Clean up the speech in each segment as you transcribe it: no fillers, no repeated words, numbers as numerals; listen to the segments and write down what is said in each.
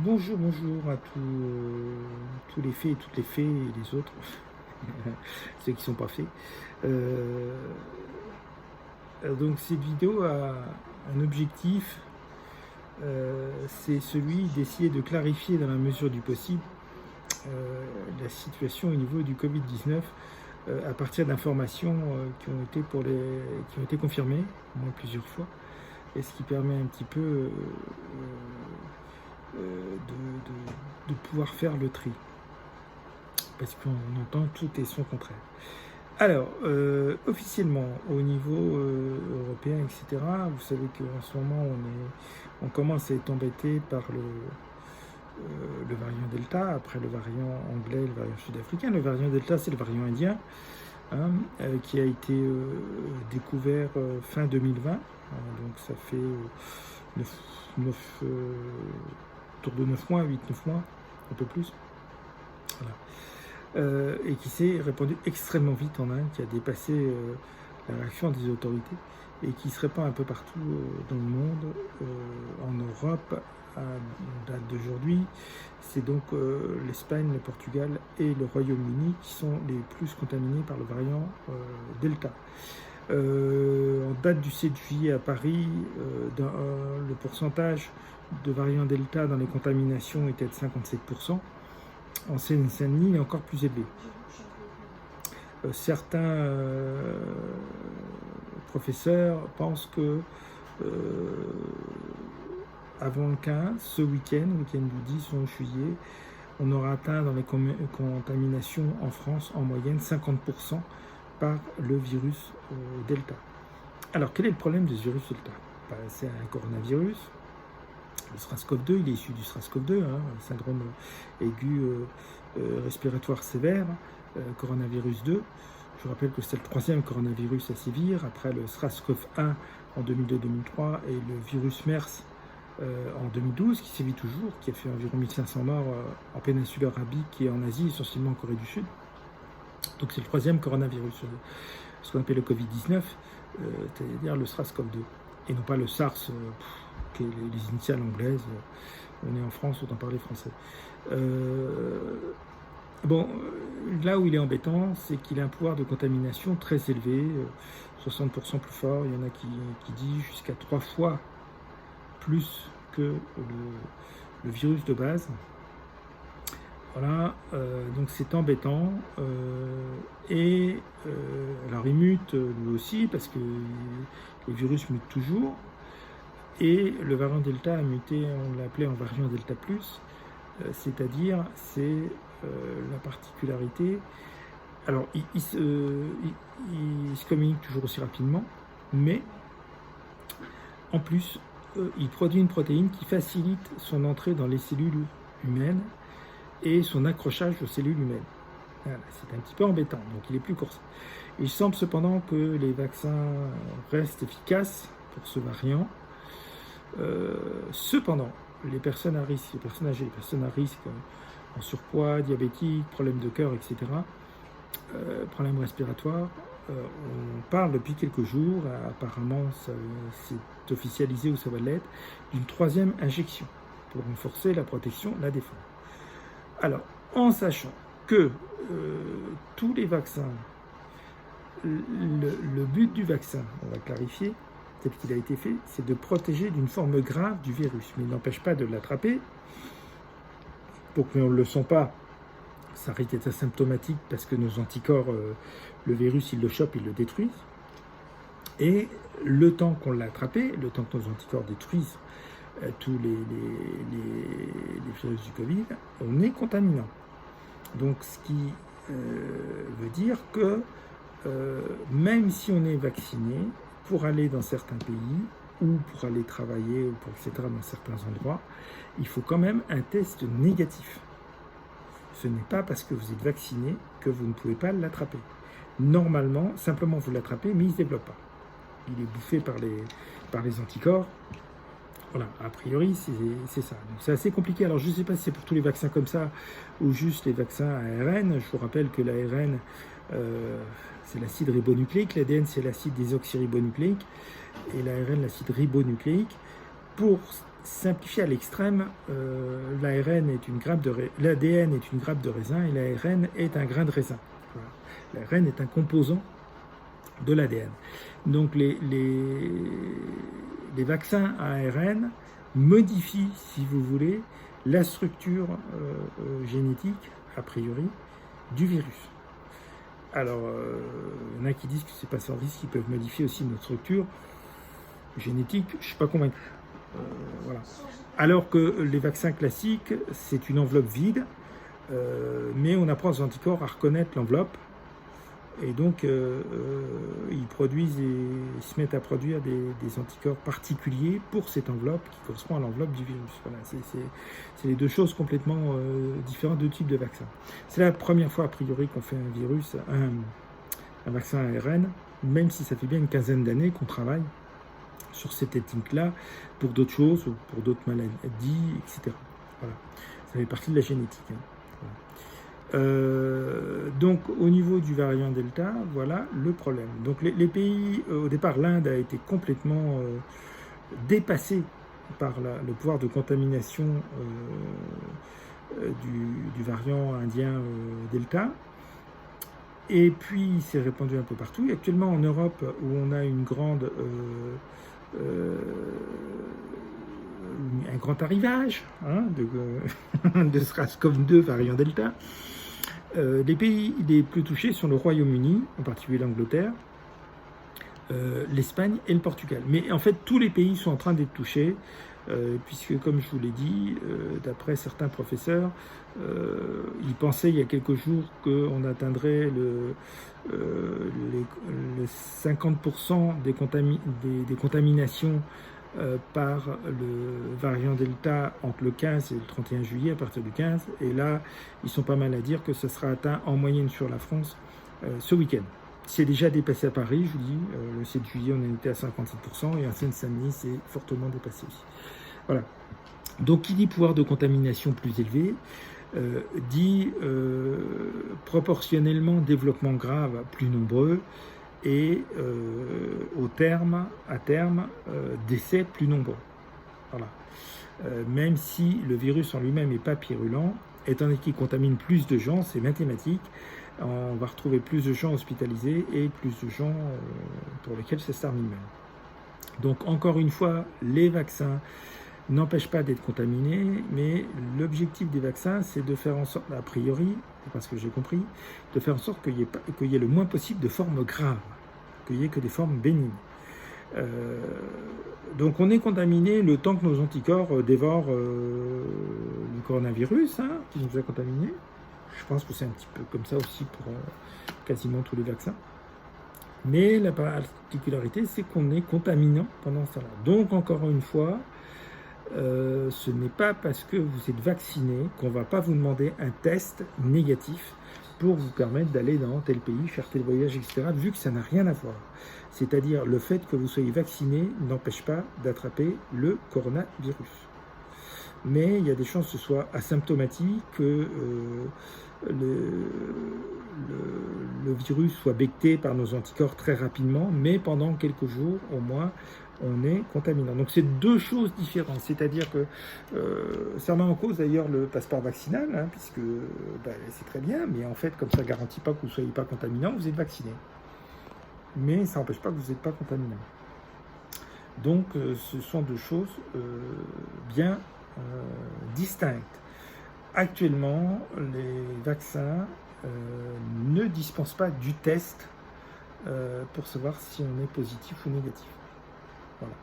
Bonjour, bonjour à tous les faits et toutes les fées et les autres, ceux qui ne sont pas faits. Euh, donc cette vidéo a un objectif, c'est celui d'essayer de clarifier dans la mesure du possible la situation au niveau du Covid-19 à partir d'informations qui ont été confirmées, au moins plusieurs fois, et ce qui permet un petit peu de pouvoir faire le tri, parce qu'on entend tout et son contraire. Alors, officiellement, au niveau européen, etc., vous savez qu'en ce moment, on commence à être embêté par le variant Delta, après le variant anglais, le variant sud-africain. Le variant Delta, c'est le variant indien, hein, qui a été découvert fin 2020. Donc ça fait 9, autour de 9 mois, 8-9 mois, un peu plus. Voilà. Et qui s'est répandu extrêmement vite en Inde, qui a dépassé la réaction des autorités et qui se répand un peu partout dans le monde, en Europe, à date d'aujourd'hui. C'est donc l'Espagne, le Portugal et le Royaume-Uni qui sont les plus contaminés par le variant Delta. En date du 7 juillet à Paris, le pourcentage de variant Delta dans les contaminations était de 57%. En Seine-Saint-Denis, il est encore plus élevé. Certains professeurs pensent que avant le 15, ce week-end du 10 ou juillet, on aura atteint dans les contaminations en France en moyenne 50% par le virus Delta. Alors, quel est le problème de ce virus Delta? C'est un coronavirus. Le SRAS-CoV-2, il est issu du SRAS-CoV-2, syndrome aigu respiratoire sévère, coronavirus 2. Je vous rappelle que c'est le troisième coronavirus à sévir, après le SRAS-CoV-1 en 2002-2003 et le virus MERS en 2012, qui sévit toujours, qui a fait environ 1500 morts en péninsule arabique et en Asie, essentiellement en Corée du Sud. Donc c'est le troisième coronavirus, ce qu'on appelle le Covid-19, c'est-à-dire le SRAS-CoV-2, et non pas le SARS, qui est les initiales anglaises. On est en France, autant parler français. Bon, là où il est embêtant, c'est qu'il a un pouvoir de contamination très élevé, 60% plus fort. Il y en a qui disent jusqu'à 3 fois plus que le virus de base. Voilà, donc c'est embêtant. Alors il mute lui aussi, parce que les virus mutent toujours. Et le variant Delta a muté, on l'a appelé en variant Delta+, c'est-à-dire, c'est la particularité. Alors, il se communique toujours aussi rapidement, mais en plus, il produit une protéine qui facilite son entrée dans les cellules humaines et son accrochage aux cellules humaines. Voilà, c'est un petit peu embêtant, donc il est plus court. Il semble cependant que les vaccins restent efficaces pour ce variant. Cependant, les personnes à risque, les personnes âgées, les personnes à risque en surpoids, diabétiques, problèmes de cœur, etc., problèmes respiratoires, on parle depuis quelques jours, apparemment c'est officialisé ou ça va l'être, d'une 3e injection pour renforcer la protection, la défense. Alors, en sachant que tous les vaccins, le but du vaccin, on va clarifier, tel qu'il a été fait, c'est de protéger d'une forme grave du virus, mais il n'empêche pas de l'attraper. Donc, mais on ne le sent pas, ça risque d'être asymptomatique parce que nos anticorps, le virus, ils le chopent, ils le détruisent. Et le temps qu'on l'a attrapé, le temps que nos anticorps détruisent tous les virus du Covid, on est contaminant. Donc, ce qui veut dire que même si on est vacciné, pour aller dans certains pays ou pour aller travailler, ou pour, etc., dans certains endroits, il faut quand même un test négatif. Ce n'est pas parce que vous êtes vacciné que vous ne pouvez pas l'attraper. Normalement, simplement vous l'attrapez, mais il ne se développe pas. Il est bouffé par les anticorps. Voilà, a priori, c'est ça. Donc c'est assez compliqué. Alors je ne sais pas si c'est pour tous les vaccins comme ça ou juste les vaccins ARN. Je vous rappelle que l'ARN, c'est l'acide ribonucléique, l'ADN c'est l'acide désoxyribonucléique et l'ARN l'acide ribonucléique. Pour simplifié à l'extrême, l'ADN est une grappe de raisin et l'ARN est un grain de raisin. Voilà. L'ARN est un composant de l'ADN. Donc les vaccins à ARN modifient, si vous voulez, la structure génétique, a priori, du virus. Alors, il y en a qui disent que c'est pas sans risque, qu'ils peuvent modifier aussi notre structure génétique. Je ne suis pas convaincu. Voilà. Alors que les vaccins classiques, c'est une enveloppe vide, mais on apprend aux anticorps à reconnaître l'enveloppe. Et donc, ils se mettent à produire des anticorps particuliers pour cette enveloppe qui correspond à l'enveloppe du virus. Voilà, c'est les deux choses complètement différentes, deux types de vaccins. C'est la première fois, a priori, qu'on fait un vaccin ARN, même si ça fait bien une quinzaine d'années qu'on travaille sur cette technique-là pour d'autres choses, pour d'autres maladies, etc. Voilà. Ça fait partie de la génétique. Hein. Voilà. Donc au niveau du variant Delta, voilà le problème. Donc les pays, au départ l'Inde a été complètement dépassée par le pouvoir de contamination du variant indien Delta. Et puis il s'est répandu un peu partout. Et actuellement en Europe, où on a un grand arrivage de SARS-CoV-2 variant Delta, les pays les plus touchés sont le Royaume-Uni, en particulier l'Angleterre, l'Espagne et le Portugal. Mais en fait, tous les pays sont en train d'être touchés, puisque, comme je vous l'ai dit, d'après certains professeurs, ils pensaient il y a quelques jours qu'on atteindrait les 50% des contaminations par le variant Delta entre le 15 et le 31 juillet, à partir du 15. Et là, ils sont pas mal à dire que ça sera atteint en moyenne sur la France ce week-end. C'est déjà dépassé à Paris, je vous dis. Le 7 juillet, on en était à 57%, et en Seine-Saint-Denis, c'est fortement dépassé aussi. Voilà. Donc, qui dit pouvoir de contamination plus élevé, dit proportionnellement développement grave plus nombreux, et à terme, décès plus nombreux. Voilà. Même si le virus en lui-même n'est pas virulent, étant donné qu'il contamine plus de gens, c'est mathématique, on va retrouver plus de gens hospitalisés et plus de gens pour lesquels ça se termine même. Donc encore une fois, les vaccins n'empêchent pas d'être contaminés, mais l'objectif des vaccins, c'est de faire en sorte, a priori, parce que j'ai compris, de faire en sorte qu'il y ait le moins possible de formes graves, qu'il n'y ait que des formes bénignes. Donc on est contaminé le temps que nos anticorps dévorent le coronavirus qui nous a contaminés. Je pense que c'est un petit peu comme ça aussi pour quasiment tous les vaccins. Mais la particularité, c'est qu'on est contaminant pendant ce temps-là. Donc encore une fois, ce n'est pas parce que vous êtes vacciné qu'on ne va pas vous demander un test négatif pour vous permettre d'aller dans tel pays, faire tel voyage, etc., vu que ça n'a rien à voir. C'est-à-dire, le fait que vous soyez vacciné n'empêche pas d'attraper le coronavirus. Mais il y a des chances que ce soit asymptomatique, que le virus soit becté par nos anticorps très rapidement, mais pendant quelques jours au moins, on est contaminant. Donc c'est deux choses différentes, c'est-à-dire que ça met en cause d'ailleurs le passeport vaccinal, puisque c'est très bien, mais en fait comme ça ne garantit pas que vous ne soyez pas contaminant, vous êtes vacciné. Mais ça n'empêche pas que vous n'êtes pas contaminant. Donc ce sont deux choses bien distinctes. Actuellement, les vaccins ne dispensent pas du test pour savoir si on est positif ou négatif. Voilà.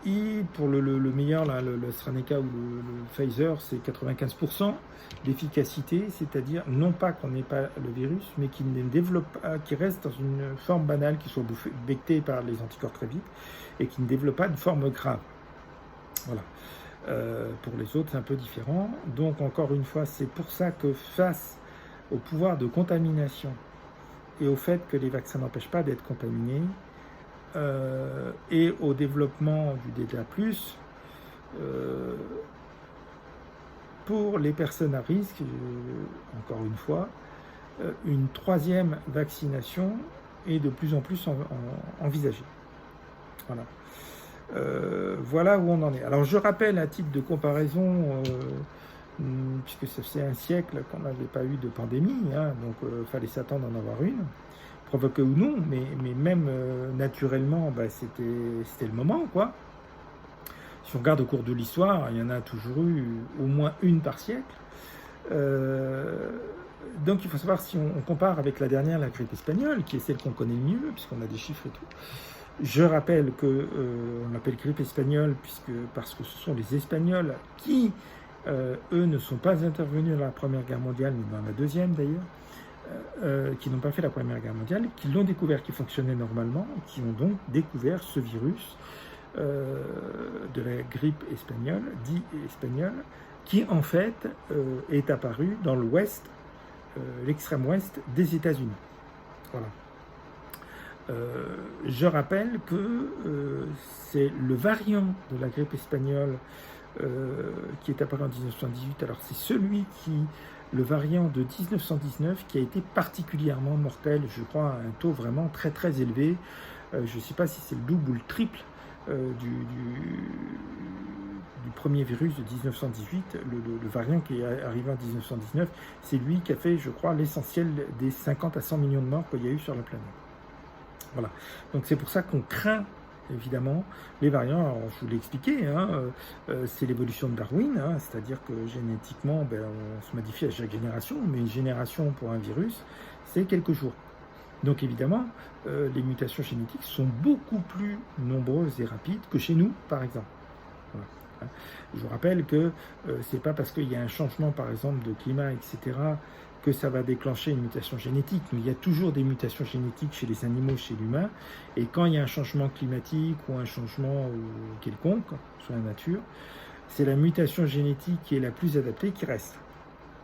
Et pour le meilleur, là, le AstraZeneca ou le Pfizer, c'est 95% d'efficacité, c'est-à-dire non pas qu'on n'ait pas le virus, mais qu'il ne développe pas, qu'il reste dans une forme banale, qui soit becté par les anticorps très vite, et qui ne développe pas de forme grave. Voilà. Pour les autres, c'est un peu différent. Donc, encore une fois, c'est pour ça que face au pouvoir de contamination et au fait que les vaccins n'empêchent pas d'être contaminés, et au développement du Delta+, pour les personnes à risque, encore une fois, une troisième vaccination est de plus en plus envisagée. Voilà. Voilà où on en est. Alors je rappelle à titre de comparaison, puisque ça fait un siècle qu'on n'avait pas eu de pandémie, hein, donc fallait s'attendre d'en avoir une, provoquée ou non, mais même naturellement, bah, c'était le moment, quoi. Si on regarde au cours de l'histoire, il y en a toujours eu au moins une par siècle. Donc il faut savoir, si on compare avec la dernière, la grippe espagnole, qui est celle qu'on connaît le mieux, puisqu'on a des chiffres et tout. Je rappelle que on l'appelle grippe espagnole parce que ce sont les Espagnols qui, eux, ne sont pas intervenus dans la Première Guerre mondiale, ni dans la Deuxième d'ailleurs, qui n'ont pas fait la Première Guerre mondiale, qui l'ont découvert, qui fonctionnait normalement, qui ont donc découvert ce virus de la grippe espagnole, dit espagnole, qui en fait est apparu dans l'ouest, l'extrême ouest des États-Unis. Voilà. Je rappelle que c'est le variant de la grippe espagnole qui est apparu en 1918. Alors c'est le variant de 1919 qui a été particulièrement mortel, je crois, à un taux vraiment très très élevé. Je ne sais pas si c'est le double ou le triple du premier virus de 1918, le variant qui est arrivé en 1919, c'est lui qui a fait, je crois, l'essentiel des 50 à 100 millions de morts qu'il y a eu sur la planète. Voilà. Donc c'est pour ça qu'on craint évidemment les variants. Alors, je vous l'ai expliqué, hein, c'est l'évolution de Darwin, hein, c'est-à-dire que génétiquement, ben, on se modifie à chaque génération, mais une génération pour un virus, c'est quelques jours. Donc évidemment, les mutations génétiques sont beaucoup plus nombreuses et rapides que chez nous, par exemple. Voilà. Je vous rappelle que c'est pas parce qu'il y a un changement, par exemple, de climat, etc., que ça va déclencher une mutation génétique. Mais il y a toujours des mutations génétiques chez les animaux, chez l'humain. Et quand il y a un changement climatique ou un changement quelconque sur la nature, c'est la mutation génétique qui est la plus adaptée qui reste.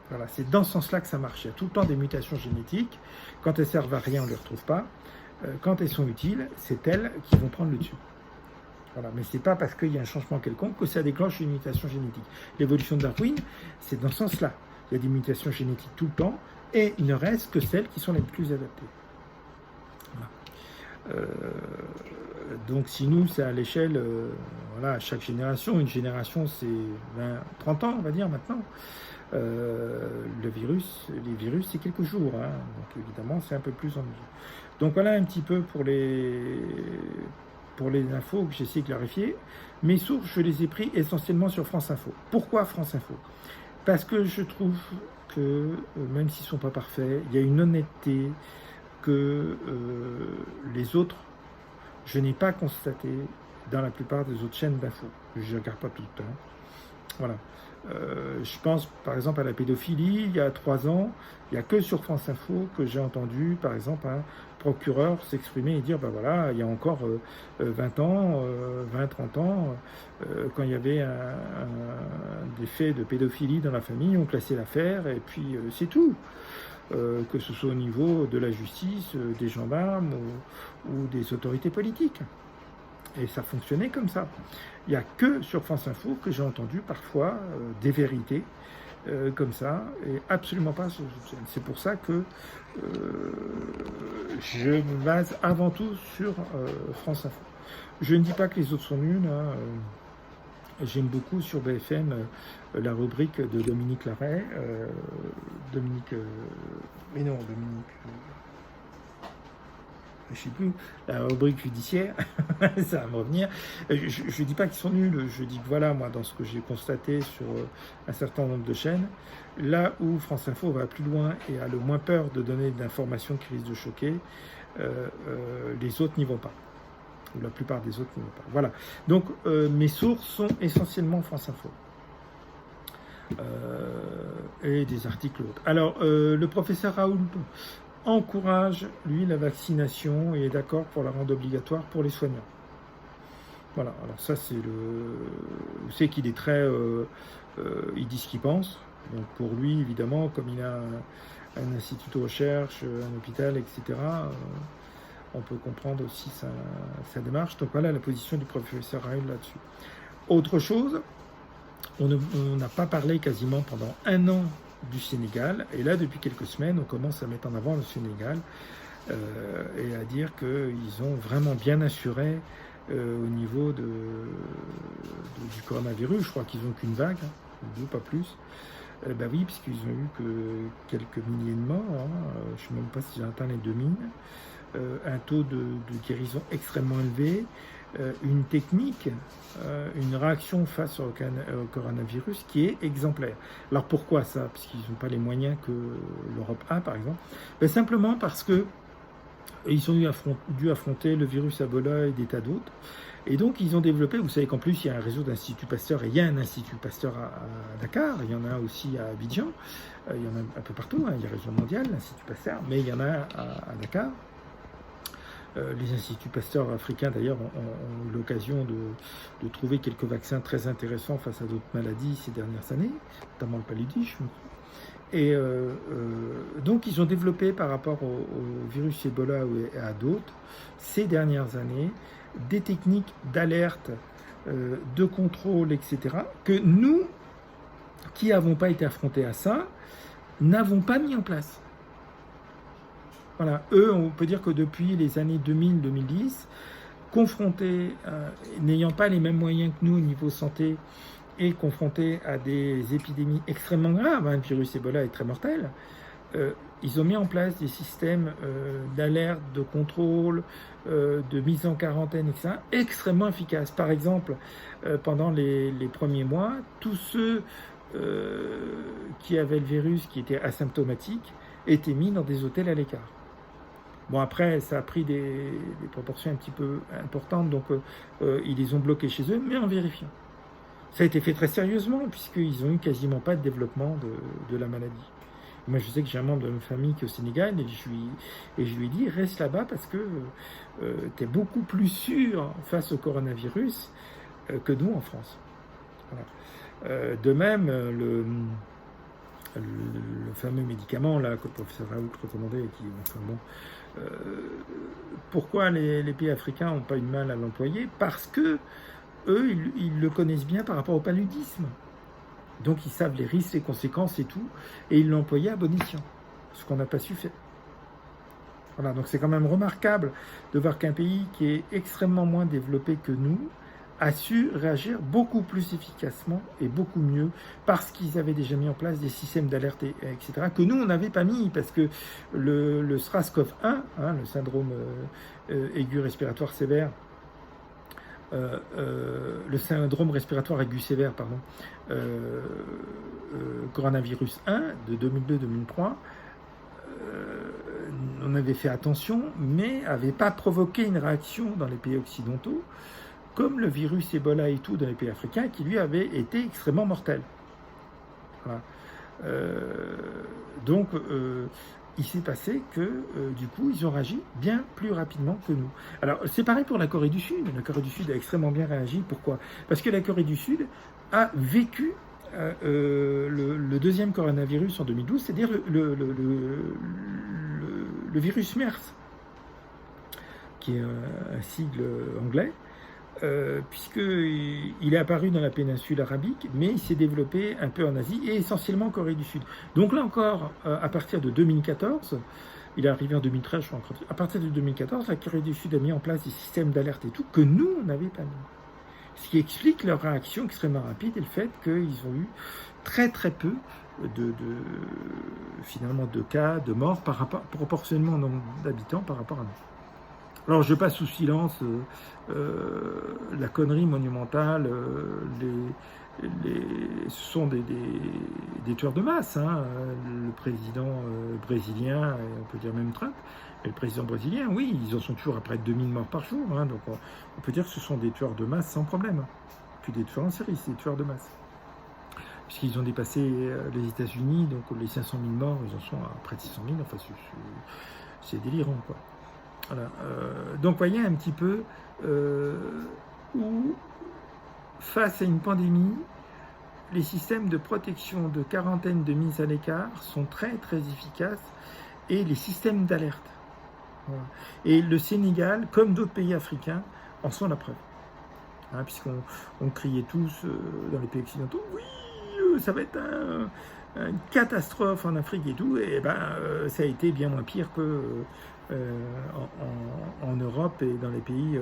Voilà, c'est dans ce sens-là que ça marche. Il y a tout le temps des mutations génétiques. Quand elles servent à rien, on ne les retrouve pas. Quand elles sont utiles, c'est elles qui vont prendre le dessus. Voilà. Mais ce n'est pas parce qu'il y a un changement quelconque que ça déclenche une mutation génétique. L'évolution de Darwin, c'est dans ce sens-là. Il y a des mutations génétiques tout le temps, et il ne reste que celles qui sont les plus adaptées. Voilà. Donc si nous, c'est à l'échelle, voilà, à chaque génération, une génération c'est 30 ans, on va dire maintenant. Les virus, c'est quelques jours, hein. Donc évidemment, c'est un peu plus en mesure. Donc voilà un petit peu pour les infos que j'essaie de clarifier. Mes sources, je les ai pris essentiellement sur France Info. Pourquoi France Info ? Parce que je trouve que, même s'ils ne sont pas parfaits, il y a une honnêteté que les autres, je n'ai pas constaté dans la plupart des autres chaînes d'infos. Je ne regarde pas tout le temps. Voilà. Je pense par exemple à la pédophilie. Il y a 3 ans, il n'y a que sur France Info que j'ai entendu par exemple un procureur s'exprimer et dire ben voilà, il y a encore 20 ans, 20-30 ans, quand il y avait des faits de pédophilie dans la famille, on classait l'affaire et puis c'est tout. Que ce soit au niveau de la justice, des gendarmes ou des autorités politiques. Et ça fonctionnait comme ça. Il n'y a que sur France Info que j'ai entendu parfois des vérités comme ça, et absolument pas sur YouTube. C'est pour ça que je me base avant tout sur France Info. Je ne dis pas que les autres sont nuls. Hein. J'aime beaucoup sur BFM la rubrique de Dominique Larrey. Je ne sais plus, la rubrique judiciaire, ça va me revenir. Je ne dis pas qu'ils sont nuls, je dis que voilà, moi, dans ce que j'ai constaté sur un certain nombre de chaînes, là où France Info va plus loin et a le moins peur de donner d'informations qui risquent de choquer, les autres n'y vont pas. Ou la plupart des autres n'y vont pas. Voilà. Donc, mes sources sont essentiellement France Info. Et des articles autres. Alors, le professeur Raoult encourage, lui, la vaccination et est d'accord pour la rendre obligatoire pour les soignants. Voilà, alors ça, c'est Vous savez qu'il est très... il dit ce qu'il pense. Donc pour lui, évidemment, comme il a un institut de recherche, un hôpital, etc., on peut comprendre aussi sa démarche. Donc voilà la position du professeur Raoult là-dessus. Autre chose, on n'a pas parlé quasiment pendant 1 an du Sénégal, et là depuis quelques semaines on commence à mettre en avant le Sénégal et à dire qu'ils ont vraiment bien assuré au niveau du coronavirus. Je crois qu'ils n'ont qu'une vague, hein, deux, pas plus. Ben oui, puisqu'ils ont eu que quelques milliers de morts, hein, je ne sais même pas si j'ai atteint les 2000, un taux de guérison extrêmement élevé, une technique, une réaction face au coronavirus qui est exemplaire. Alors pourquoi ça? Puisqu'ils n'ont pas les moyens que l'Europe a, par exemple. Ben simplement parce que ils ont dû affronter le virus Ebola et des tas d'autres. Et donc, ils ont développé, vous savez qu'en plus, il y a un réseau d'Institut Pasteur, et il y a un Institut Pasteur à Dakar, il y en a aussi à Abidjan, il y en a un peu partout, hein, il y a Région mondiale, l'Institut Pasteur, mais il y en a à Dakar. Les instituts Pasteur africains, d'ailleurs, ont eu l'occasion de trouver quelques vaccins très intéressants face à d'autres maladies ces dernières années, notamment le paludisme. Et donc, ils ont développé par rapport au virus Ebola et à d'autres, ces dernières années, des techniques d'alerte, de contrôle, etc., que nous, qui n'avons pas été affrontés à ça, n'avons pas mis en place. Voilà, eux, on peut dire que depuis les années 2000-2010, confrontés, n'ayant pas les mêmes moyens que nous au niveau santé, et confrontés à des épidémies extrêmement graves, hein, le virus Ebola est très mortel, ils ont mis en place des systèmes d'alerte, de contrôle, de mise en quarantaine, etc., extrêmement efficaces. Par exemple, pendant les premiers mois, tous ceux qui avaient le virus, qui étaient asymptomatiques, étaient mis dans des hôtels à l'écart. Bon, après, ça a pris des proportions un petit peu importantes, donc ils les ont bloqués chez eux, mais en vérifiant. Ça a été fait très sérieusement, puisqu'ils n'ont eu quasiment pas de développement de la maladie. Moi, je sais que j'ai un membre de ma famille qui est au Sénégal, et je lui ai dit, reste là-bas parce que tu es beaucoup plus sûr face au coronavirus que nous en France. Voilà. De même, le fameux médicament là, que le professeur Raoult recommandait, et qui, enfin bon, pourquoi les pays africains n'ont pas eu de mal à l'employer? Parce que eux, ils le connaissent bien par rapport au paludisme. Donc ils savent les risques, les conséquences et tout, et ils l'ont employé à bon escient, ce qu'on n'a pas su faire. Voilà, donc c'est quand même remarquable de voir qu'un pays qui est extrêmement moins développé que nous a su réagir beaucoup plus efficacement et beaucoup mieux parce qu'ils avaient déjà mis en place des systèmes d'alerte, etc., que nous, on n'avait pas mis, parce que le SRAS-CoV-1, hein, le syndrome aigu respiratoire sévère, le syndrome respiratoire aigu sévère, pardon, coronavirus 1 de 2002-2003, on avait fait attention, mais n'avait pas provoqué une réaction dans les pays occidentaux, comme le virus Ebola et tout dans les pays africains, qui lui avait été extrêmement mortel. Voilà. Donc, il s'est passé que, du coup, ils ont réagi bien plus rapidement que nous. Alors, c'est pareil pour la Corée du Sud. La Corée du Sud a extrêmement bien réagi. Pourquoi? Parce que la Corée du Sud a vécu le deuxième coronavirus en 2012, c'est-à-dire le virus MERS, qui est un sigle anglais, puisqu'il est apparu dans la péninsule arabique, mais il s'est développé un peu en Asie et essentiellement en Corée du Sud. Donc là encore, à partir de 2014, il est arrivé en 2013, je crois, à partir de 2014, la Corée du Sud a mis en place des systèmes d'alerte et tout que nous, on n'avait pas mis. Ce qui explique leur réaction extrêmement rapide et le fait qu'ils ont eu très très peu finalement de cas, de morts proportionnellement au nombre d'habitants par rapport à nous. Alors je passe sous silence la connerie monumentale, ce sont des tueurs de masse, hein. Le président brésilien, et on peut dire même Trump, et le président brésilien, oui, ils en sont toujours à près de 2000 morts par jour, hein, donc on peut dire que ce sont des tueurs de masse sans problème. Puis des tueurs en série, c'est des tueurs de masse. Puisqu'ils ont dépassé les États-Unis, donc les 500 000 morts, ils en sont à près de 600 000, enfin c'est délirant, quoi. Voilà. Donc vous voyez un petit peu où, face à une pandémie, les systèmes de protection, de quarantaine, de mise à l'écart sont très très efficaces, et les systèmes d'alerte. Voilà. Et le Sénégal, comme d'autres pays africains, en sont la preuve. Hein, puisqu'on criait tous dans les pays occidentaux, oui, ça va être une catastrophe en Afrique et tout, et ça a été bien moins pire que en Europe et dans les pays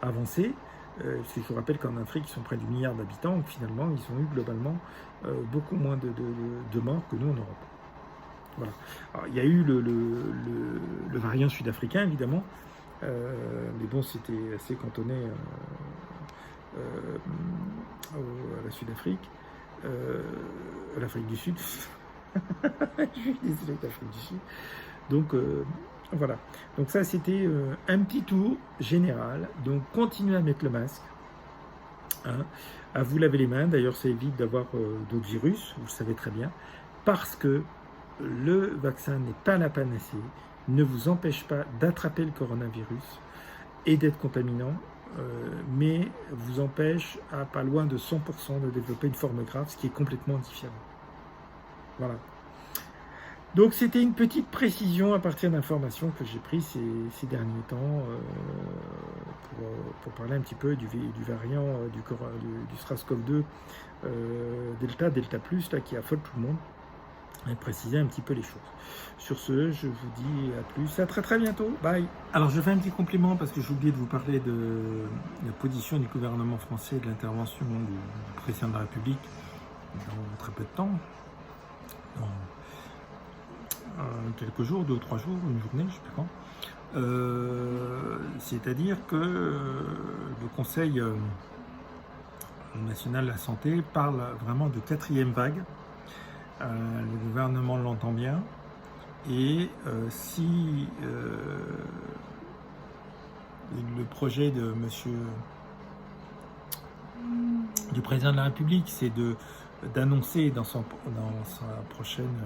avancé, parce que je vous rappelle qu'en Afrique, ils sont près du milliard d'habitants, donc finalement, ils ont eu globalement beaucoup moins de morts que nous en Europe. Voilà. Alors, il y a eu le variant sud-africain, évidemment, mais bon, c'était assez cantonné à la Sud-Afrique, à l'Afrique du Sud. Je suis désolé d'Afrique du Sud. Donc, voilà. Donc ça, c'était un petit tour général. Donc, continuez à mettre le masque. Hein, à vous laver les mains. D'ailleurs, ça évite d'avoir d'autres virus, vous le savez très bien, parce que le vaccin n'est pas la panacée, ne vous empêche pas d'attraper le coronavirus et d'être contaminant, mais vous empêche à pas loin de 100% de développer une forme grave, ce qui est complètement différent. Voilà. Donc c'était une petite précision à partir d'informations que j'ai prises ces derniers temps pour parler un petit peu du variant du SARS-CoV-2 Delta Plus, là, qui affole tout le monde, et préciser un petit peu les choses. Sur ce, je vous dis à plus, à très très bientôt, bye. Alors je fais un petit complément parce que j'ai oublié de vous parler de la position du gouvernement français et de l'intervention du président de la République dans très peu de temps, dans quelques jours, 2 ou 3 jours, une journée, je ne sais plus quand. C'est-à-dire que le Conseil national de la santé parle vraiment de 4e vague. Le gouvernement l'entend bien. Et si le projet de du président de la République, c'est d'annoncer dans sa prochaine...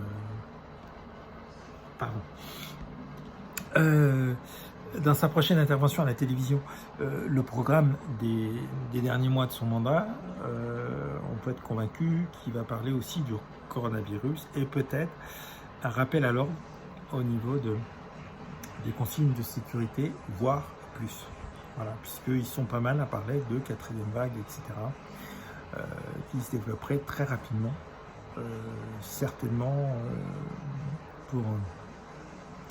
dans sa prochaine intervention à la télévision, le programme des derniers mois de son mandat, on peut être convaincu qu'il va parler aussi du coronavirus et peut-être un rappel à l'ordre au niveau des consignes de sécurité, voire plus. Voilà, puisqu'ils sont pas mal à parler de 4e vague, etc., qui se développerait très rapidement, certainement pour...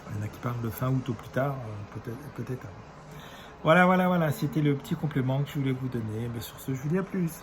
Il y en a qui parlent de fin août au plus tard, peut-être avant. Voilà, c'était le petit complément que je voulais vous donner. Mais sur ce, je vous dis à plus.